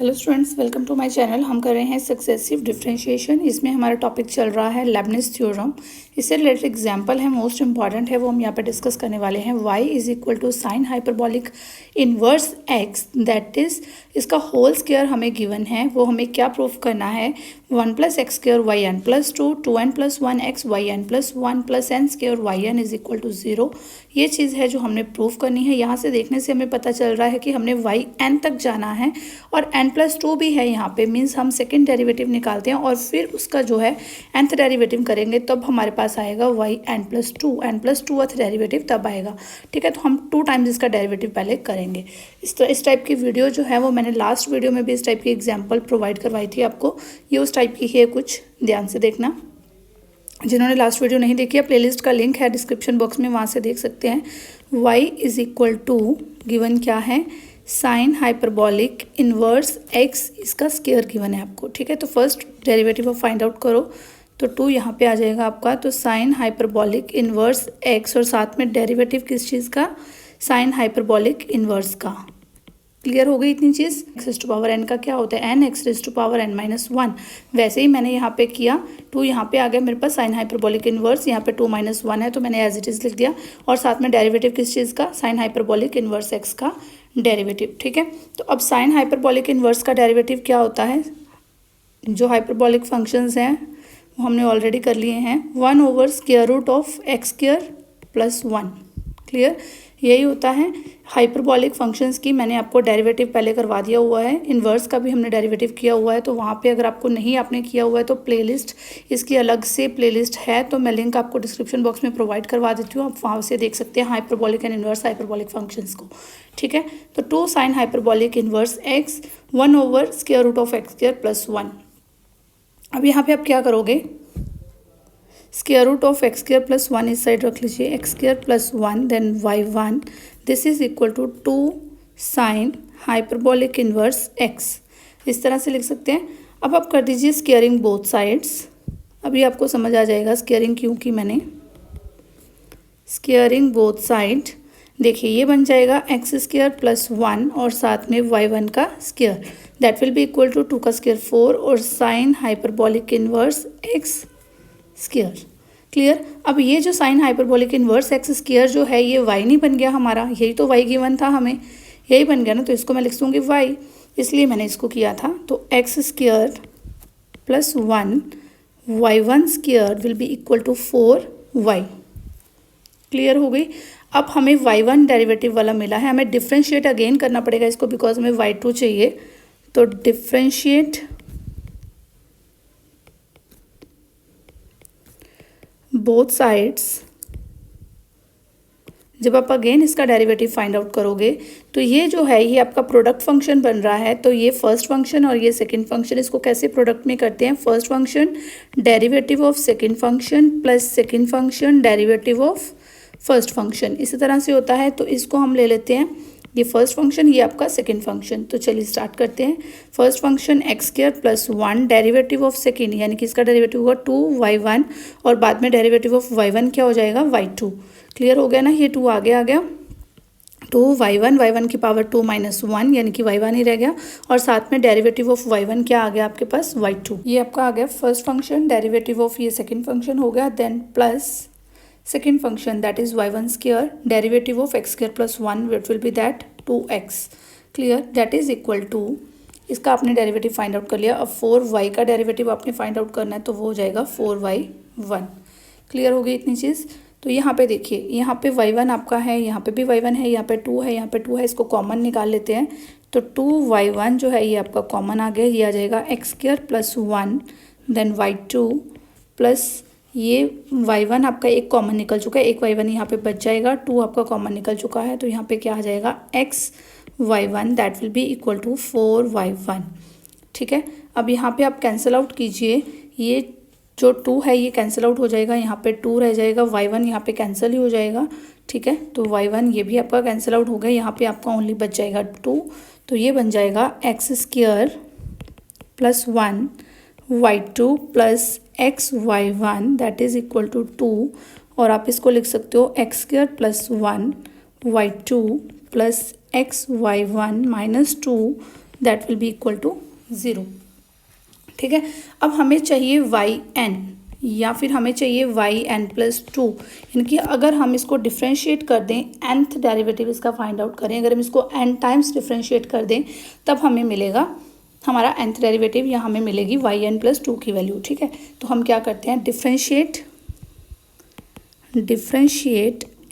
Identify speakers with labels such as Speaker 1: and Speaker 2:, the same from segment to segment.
Speaker 1: Hello students, welcome to my channel. हम कर रहे हैं सक्सेसिव डिफरेंशिएशन। इसमें हमारा टॉपिक चल रहा है लेबनिज़ थ्योरम। इससे रिलेटेड एग्जांपल है, मोस्ट इंपॉर्टेंट है, वो हम यहाँ पे डिस्कस करने वाले हैं। y is equal to sine hyperbolic inverse x, that is इसका होल स्क्वायर हमें गिवन है। वो हमें क्या प्रूफ करना है? 1 plus x square y n plus 2, 2n plus 1 x y n plus 1 plus n square y n is equal to 0। ये चीज़ है जो हमने प्रूफ करनी है। यहाँ से देखने से हमें पता चल रहा है कि हमने वाई एन तक जाना है और n प्लस 2 भी है यहाँ पे, मीन्स हम सेकेंड डेरिवेटिव निकालते हैं और फिर उसका जो है nth डेरिवेटिव करेंगे, तब हमारे पास आएगा y n plus 2, n plus 2th derivative तब आएगा। ठीक है, तो हम 2 टाइम्स इसका डेरिवेटिव पहले करेंगे। इस टाइप की वीडियो जो है वो मैंने लास्ट वीडियो में भी इस टाइप की एग्जाम्पल प्रोवाइड करवाई थी आपको। ये उस टाइप की है, कुछ ध्यान से देखना। जिन्होंने लास्ट वीडियो नहीं देखी है, प्लेलिस्ट का लिंक है डिस्क्रिप्शन बॉक्स में, वहाँ से देख सकते हैं। y is equal to given क्या है? साइन हाइपरबॉलिक इनवर्स x, इसका स्क्वायर गिवन है आपको। ठीक है, तो first derivative of find out करो तो 2 यहाँ पे आ जाएगा आपका। तो साइन हाइपरबॉलिक इनवर्स x और साथ में डेरिवेटिव किस चीज़ का? साइन हाइपरबॉलिक इनवर्स का। क्लियर हो गई इतनी चीज़। X raise to power n का क्या होता है? N x raise to power n minus 1। वैसे ही मैंने यहाँ पे किया, 2 यहाँ पे आ गया मेरे पास साइन हाइपरबॉलिक इनवर्स, यहाँ पे 2 माइनस 1 है तो मैंने एज इट इज़ लिख दिया। और साथ में डेरिवेटिव किस चीज़ का? साइन हाइपरबॉलिक इनवर्स एक्स का डेरिवेटिव। ठीक है, तो अब साइन हाइपरबॉलिक इनवर्स का डेरिवेटिव क्या होता है? जो हाइपरबॉलिक फंक्शंस हैं वो हमने ऑलरेडी कर लिए हैं। 1 over square root of x square plus 1। Clear, यही होता है हाइपरबॉलिक फंक्शंस की। मैंने आपको डेरिवेटिव पहले करवा दिया हुआ है, इन्वर्स का भी हमने डेरिवेटिव किया हुआ है। तो वहाँ पे अगर आपको नहीं आपने किया हुआ है तो प्लेलिस्ट, इसकी अलग से प्लेलिस्ट है, तो मैं लिंक आपको डिस्क्रिप्शन बॉक्स में प्रोवाइड करवा देती हूँ। आप वहाँ से देख सकते हैं hyperbolic and inverse hyperbolic functions को। ठीक है, तो 2 sine hyperbolic inverse x 1 over square root of x square plus 1। अब यहाँ पे आप क्या करोगे? Square root of x square plus 1 इस साइड रख लीजिए, x square plus 1 then y1, this is equal to 2 sine hyperbolic inverse x। इस तरह से लिख सकते हैं। अब आप कर दीजिए स्क्वायरिंग बोथ साइड्स। अभी आपको समझ आ जाएगा स्क्वायरिंग क्यों की मैंने। स्क्वायरिंग बोथ साइड, देखिए ये बन जाएगा एक्स स्क्वायर प्लस 1 और साथ में y1 का square, that will be equal to 2 का स्क्वायर 4 और sine hyperbolic inverse x square. Clear. अब ये जो sine hyperbolic inverse x square जो है ये y नहीं बन गया हमारा, यही तो y गिवन था हमें, यही बन गया ना, तो इसको मैं लिख दूँगी y, इसलिए मैंने इसको किया था। तो एक्स स्क्वायर प्लस 1 y1 स्क्वायर will be equal to 4y। Clear हो गई। अब हमें y1 डेरिवेटिव वाला मिला है, हमें डिफ्रेंशिएट अगेन करना पड़ेगा इसको, बिकॉज हमें y2 चाहिए। तो डिफ्रेंशिएट बोथ साइड्स। जब आप अगेन इसका डेरिवेटिव फाइंड आउट करोगे तो ये जो है ये आपका प्रोडक्ट फंक्शन बन रहा है। तो ये फर्स्ट फंक्शन और ये सेकंड फंक्शन, इसको कैसे प्रोडक्ट में करते हैं? First function derivative of second function plus second function derivative of first function, इसी तरह से होता है। तो इसको हम ले लेते हैं, ये फर्स्ट फंक्शन, ये आपका सेकंड फंक्शन। तो चलिए स्टार्ट करते हैं। First function x square plus 1 derivative of second, यानी कि इसका डेरिवेटिव होगा 2y1 और बाद में डेरिवेटिव ऑफ y1 क्या हो जाएगा? y2। क्लियर हो गया ना, ये 2 आगे आ गया। 2y1, y1 की पावर 2 माइनस 1 यानी कि y1 ही रह गया, और साथ में डेरिवेटिव ऑफ y1 क्या आ गया आपके पास? y2। ये आपका आ गया फर्स्ट फंक्शन, डेरिवेटिव ऑफ ये सेकेंड फंक्शन हो गया, then plus second function that is y1 square derivative of x square plus 1 which will be that 2x। clear, that is equal to, इसका आपने डेरिवेटिव फाइंड आउट कर लिया। अब 4y का derivative आपने फाइंड आउट करना है, तो वो हो जाएगा 4y1। क्लियर हो गई इतनी चीज़। तो यहाँ पे देखिए, यहाँ पे y1 आपका है, यहाँ पे भी y1 है, यहाँ पे 2 है, यहाँ पे 2 है, इसको कॉमन निकाल लेते हैं। तो 2y1 जो है ये आपका कॉमन आ गया, ये आ जाएगा x square plus 1 then y2 plus ये y1 आपका एक कॉमन निकल चुका है, एक y1 यहाँ पे बच जाएगा, 2 आपका कॉमन निकल चुका है, तो यहाँ पे क्या आ जाएगा? X y1 that will be equal to 4y1। ठीक है, अब यहाँ पे आप कैंसिल आउट कीजिए, ये जो 2 है ये कैंसिल आउट हो जाएगा, यहाँ पे 2 रह जाएगा, y1 यहाँ पे कैंसिल ही हो जाएगा। ठीक है, तो y1 ये भी आपका कैंसिल आउट हो गया, यहाँ पे आपका ओनली बच जाएगा 2। तो ये बन जाएगा x square plus 1 y2 plus x y1 that is equal to 2, और आप इसको लिख सकते हो x square plus 1 y2 plus x y1 minus 2 that will be equal to 0। ठीक है, अब हमें चाहिए वाई एन या फिर हमें चाहिए वाई एन प्लस 2, यानी कि अगर हम इसको डिफ्रेंशिएट कर दें, nth डेरिवेटिव इसका फाइंड आउट करें, अगर हम इसको n टाइम्स डिफ्रेंशिएट कर दें तब हमें मिलेगा हमारा nth डेरिवेटिव, या हमें मिलेगी वाई एन प्लस 2 की वैल्यू। ठीक है, तो हम क्या करते हैं, differentiate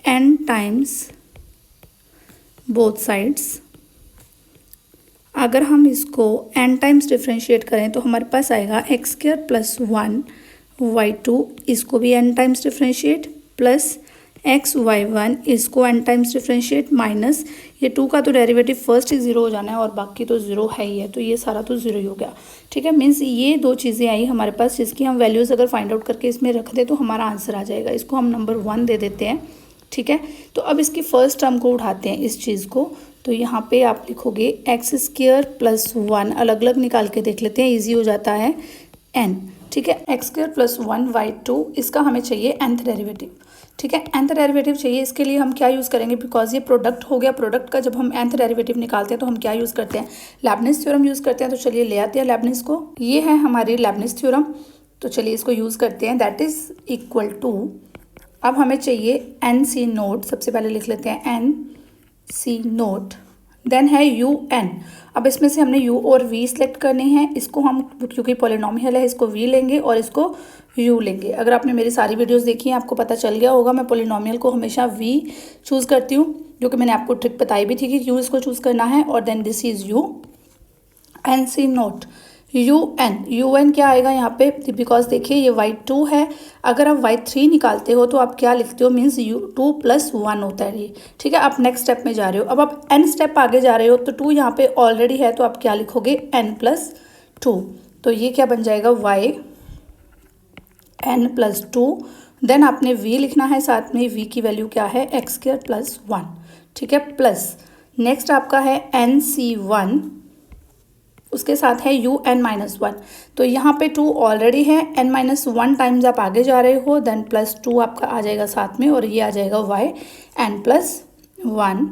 Speaker 1: n times both sides. अगर हम इसको n टाइम्स डिफ्रेंशिएट करें तो हमारे पास आएगा एक्स स्क्वायर प्लस 1 y2, इसको भी n times differentiate, plus x y1, इसको n टाइम्स डिफ्रेंशिएट, माइनस ये 2 का तो डेरिवेटिव फर्स्ट ही 0 हो जाना है और बाकी तो 0 है ही है, तो ये सारा तो 0 ही हो गया। ठीक है, मीन्स ये दो चीज़ें आई हमारे पास जिसकी हम वैल्यूज़ अगर फाइंड आउट करके इसमें रख दें तो हमारा आंसर आ जाएगा। इसको हम नंबर 1 दे देते हैं। ठीक है, तो अब इसकी फर्स्ट टर्म को उठाते हैं इस चीज़ को, तो यहाँ पे आप लिखोगे एक्स स्क्वायर प्लस 1, अलग अलग निकाल के देख लेते हैं, ईजी हो जाता है, n। ठीक है, एक्स स्क्वायर प्लस 1 y2, इसका हमें चाहिए nth डेरिवेटिव। ठीक है, nth डेरिवेटिव चाहिए, इसके लिए हम क्या यूज़ करेंगे, बिकॉज ये प्रोडक्ट हो गया, प्रोडक्ट का जब हम nth डेरिवेटिव निकालते हैं तो हम क्या यूज़ करते हैं, लेबनिज़ थ्योरम यूज़ करते हैं। तो चलिए ले आते हैं लेबनिज़ को, ये है हमारी लेबनिज़ थ्योरम, तो चलिए इसको यूज़ करते हैं। दैट इज़ इक्वल टू, अब हमें चाहिए एन सी नोट, सबसे पहले लिख लेते हैं एन सी नोट, देन है यू एन। अब इसमें से हमने u और v सेलेक्ट करने हैं, इसको हम क्योंकि पॉलिनोमियल है इसको v लेंगे और इसको u लेंगे। अगर आपने मेरी सारी वीडियोस देखी हैं आपको पता चल गया होगा, मैं पॉलिनोमियल को हमेशा v चूज़ करती हूँ, जो कि मैंने आपको ट्रिक बताई भी थी कि u इसको चूज़ करना है, और then this is u n C not u n क्या आएगा यहाँ पे, बिकॉज देखिए ये y2 है, अगर आप y3 निकालते हो तो आप क्या लिखते हो, मीन्स u2 प्लस 1 होता है ये। ठीक है, आप नेक्स्ट स्टेप में जा रहे हो, अब आप n स्टेप आगे जा रहे हो तो 2 यहाँ पे ऑलरेडी है, तो आप क्या लिखोगे n प्लस 2, तो ये क्या बन जाएगा y n प्लस 2। देन आपने v लिखना है, साथ में v की वैल्यू क्या है, एक्स स्क्वायर प्लस 1। ठीक है, प्लस नेक्स्ट आपका है nc1, उसके साथ है यू एन माइनस 1, तो यहाँ पे 2 ऑलरेडी है, n माइनस 1 टाइम्स आप आगे जा रहे हो, देन प्लस 2 आपका आ जाएगा साथ में, और ये आ जाएगा y n plus 1,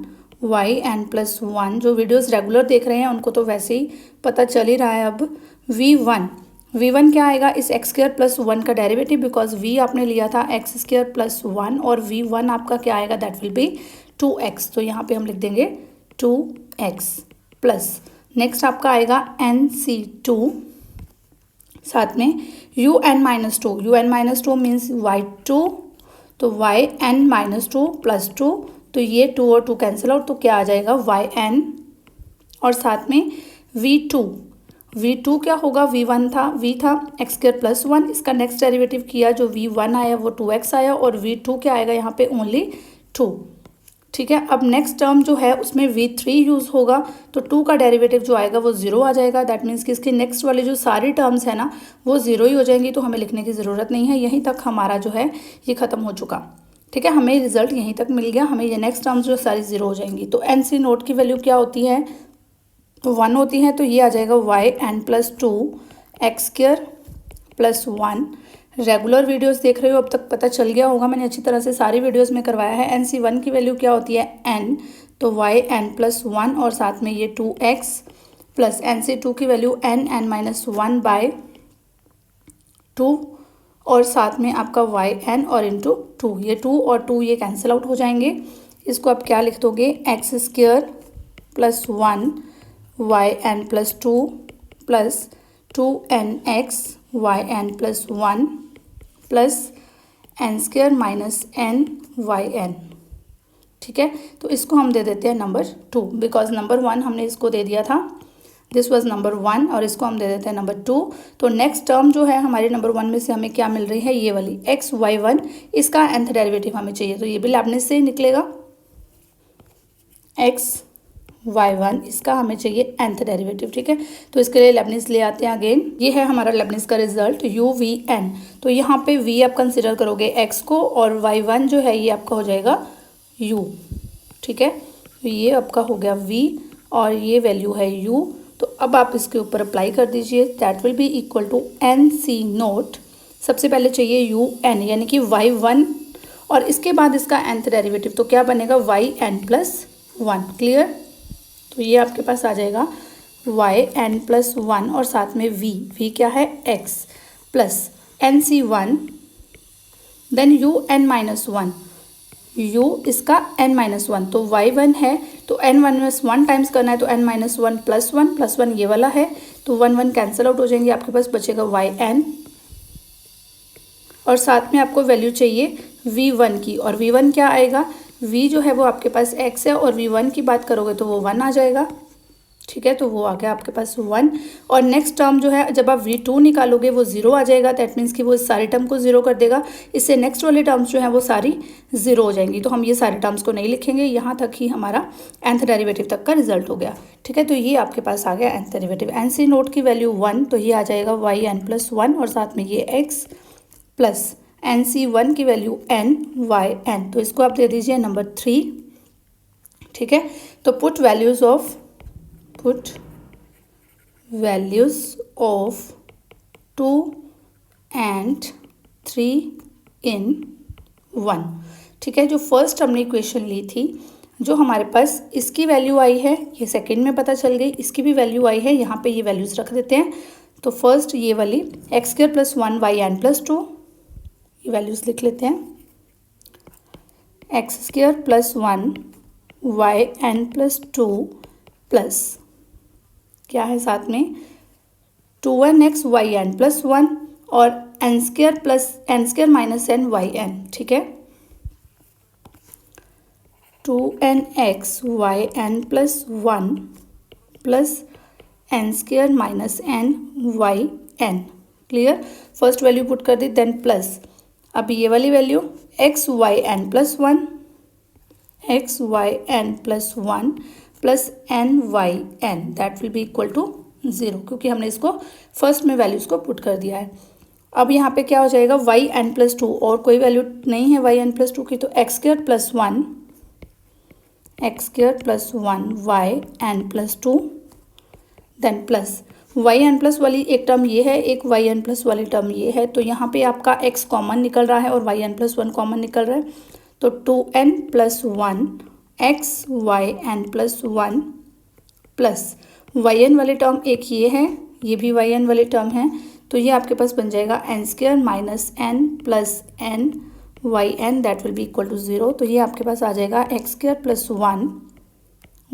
Speaker 1: y n plus 1। जो वीडियोस रेगुलर देख रहे हैं उनको तो वैसे ही पता चल ही रहा है। अब v1 क्या आएगा, इस एक्स स्क्वायर प्लस 1 का डेरिवेटिव, बिकॉज v आपने लिया था एक्स स्क्वायर प्लस 1, और v1 आपका क्या आएगा, दैट विल बी 2x, तो यहाँ पे हम लिख देंगे 2x प्लस नेक्स्ट आपका आएगा nc2, साथ में un माइनस 2 मीन्स y2, तो yn माइनस 2 प्लस 2, तो ये 2 और 2 कैंसिल आउट, तो क्या आ जाएगा yn, और साथ में v2 क्या होगा, v था एक्स स्क्वायर प्लस 1, इसका नेक्स्ट डेरिवेटिव किया, जो v1 आया वो 2x आया, और v2 क्या आएगा यहाँ पे ओनली 2। ठीक है, अब नेक्स्ट टर्म जो है उसमें v3 यूज़ होगा, तो 2 का डेरिवेटिव जो आएगा वो 0 आ जाएगा, दैट मीन्स कि इसकी नेक्स्ट वाली जो सारी टर्म्स है ना वो 0 ही हो जाएंगी, तो हमें लिखने की ज़रूरत नहीं है, यहीं तक हमारा जो है ये ख़त्म हो चुका। ठीक है, हमें रिजल्ट यहीं तक मिल गया, हमें ये नेक्स्ट टर्म्स जो सारी 0 हो जाएंगी। तो एन सी नोट की वैल्यू क्या होती है, तो 1 होती है, तो ये आ जाएगा y n plus 2 x square plus 1। Regular videos देख रहे हो अब तक पता चल गया होगा, मैंने अच्छी तरह से सारी वीडियोस में करवाया है। nc1 की वैल्यू क्या होती है n, तो y n प्लस 1, और साथ में ये 2x, प्लस nc2 की वैल्यू n माइनस 1 बाय 2, और साथ में आपका y n और इंटू 2, ये 2 और 2 ये कैंसिल आउट हो जाएंगे। इसको आप क्या लिख दोगे, x square plus 1 y n plus 2 plus 2nx y n plus 1 plus n square minus n y n। ठीक है, तो इसको हम दे देते हैं नंबर 2, बिकॉज नंबर 1 हमने इसको दे दिया था, दिस वाज नंबर 1, और इसको हम दे देते हैं नंबर 2। तो नेक्स्ट टर्म जो है हमारी नंबर 1 में से हमें क्या मिल रही है, ये वाली x y1, इसका nth डेरिवेटिव हमें चाहिए, तो ये भी लेबनिज़ से ही निकलेगा, x y1 इसका हमें चाहिए nth डेरिवेटिव। ठीक है, तो इसके लिए लेबनिज़ ले आते हैं अगेन, ये है हमारा लेबनिज़ का रिजल्ट u v n। तो यहाँ पे v आप कंसिडर करोगे x को, और y1 जो है ये आपका हो जाएगा u। ठीक है, तो ये आपका हो गया v और ये वैल्यू है u, तो अब आप इसके ऊपर अप्लाई कर दीजिए, that will be equal to n C not. सबसे पहले चाहिए u n यानी कि y1, और इसके बाद इसका nth डेरिवेटिव, तो क्या बनेगा y n प्लस 1। क्लियर, तो ये आपके पास आ जाएगा वाई एन प्लस वन और साथ में वी क्या है x plus n C one then u n minus one u इसका एन माइनस वन तो वाई वन है तो एन माइनस वन टाइम्स करना है तो n minus one plus one ये वाला है तो वन वन कैंसिल आउट हो जाएंगे आपके पास बचेगा वाई एन और साथ में आपको वैल्यू चाहिए वी वन की और वी वन क्या आएगा v जो है वो आपके पास x है और v1 की बात करोगे तो वो 1 आ जाएगा। ठीक है तो वो आ गया आपके पास 1 और नेक्स्ट टर्म जो है जब आप v2 निकालोगे वो 0 आ जाएगा दैट मीन्स कि वो सारी टर्म को 0 कर देगा। इससे नेक्स्ट वाली टर्म्स जो है वो सारी 0 हो जाएंगी तो हम ये सारे टर्म्स को नहीं लिखेंगे, यहाँ तक ही हमारा nth डेरिवेटिव तक का रिजल्ट हो गया। ठीक है तो ये आपके पास आ गया nth derivative. N C not की वैल्यू 1 तो ये आ जाएगा वाई एन प्लस वन और साथ में ये x plus n C one की वैल्यू एन वाई एन तो इसको आप दे दीजिए नंबर 3। ठीक है तो put values of 2 and 3 in 1। ठीक है जो फर्स्ट हमने इक्वेशन ली थी जो हमारे पास इसकी वैल्यू आई है ये सेकंड में पता चल गई, इसकी भी वैल्यू आई है, यहाँ पे ये वैल्यूज रख देते हैं। तो फर्स्ट ये वाली x square plus one y n plus two ये वैल्यूज लिख लेते हैं। X square plus one y n plus two plus क्या है साथ में 2n(x) y n plus one और n square plus n square minus n y n. ठीक है 2n(x) y n plus one plus n square minus n y n. Clear, first value put कर दी then plus अब ये वाली value x y n plus one plus n y n that will be equal to 0 क्योंकि हमने इसको first में values को पुट कर दिया है। अब यहाँ पे क्या हो जाएगा वाई एन प्लस टू और कोई वैल्यू नहीं है वाई एन प्लस टू की तो x square plus one y n plus two then plus y n plus वाली एक टर्म ये है, एक वाई एन प्लस वाली टर्म ये है तो यहाँ पे आपका x कॉमन निकल रहा है और y n plus one common निकल रहा है तो 2n plus one x y n plus one plus y n वाली टर्म एक ये है, ये भी वाई एन वाली टर्म है तो ये आपके पास बन जाएगा n square minus n plus n y n that will be equal to 0। तो ये आपके पास आ जाएगा x square plus one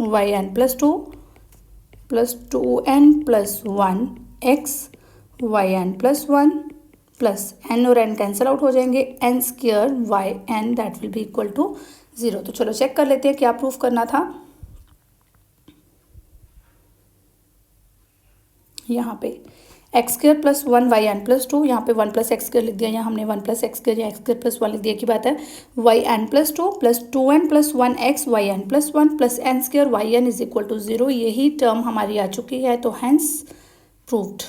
Speaker 1: y n plus two plus 2n plus one x y n plus one plus n और n cancel out हो जाएंगे n square y n that will be equal to 0। तो चलो check कर लेते हैं क्या proof करना था। यहाँ पे x square plus one y n plus two, यहाँ पे वन प्लस एक्स स्क्वायर लिख दिया, यहाँ हमने वन प्लस एक्स स्क्वायर या एक्स स्क्वायर प्लस वन लिख दिया की बात है। Y n plus two plus 2n plus one x y n plus one plus n square y n is equal to 0 यही टर्म हमारी आ चुकी है तो हैंस प्रूव्ड।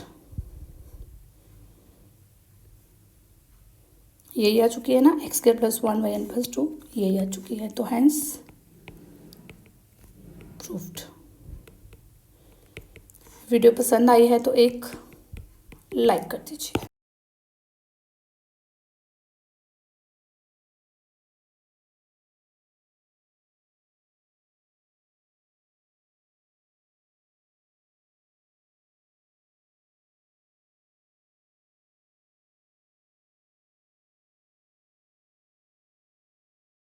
Speaker 1: यही आ चुकी है ना x square plus one y n plus two यही आ चुकी है तो हैंस प्रूव्ड। वीडियो पसंद आई है तो एक लाइक कर दीजिए।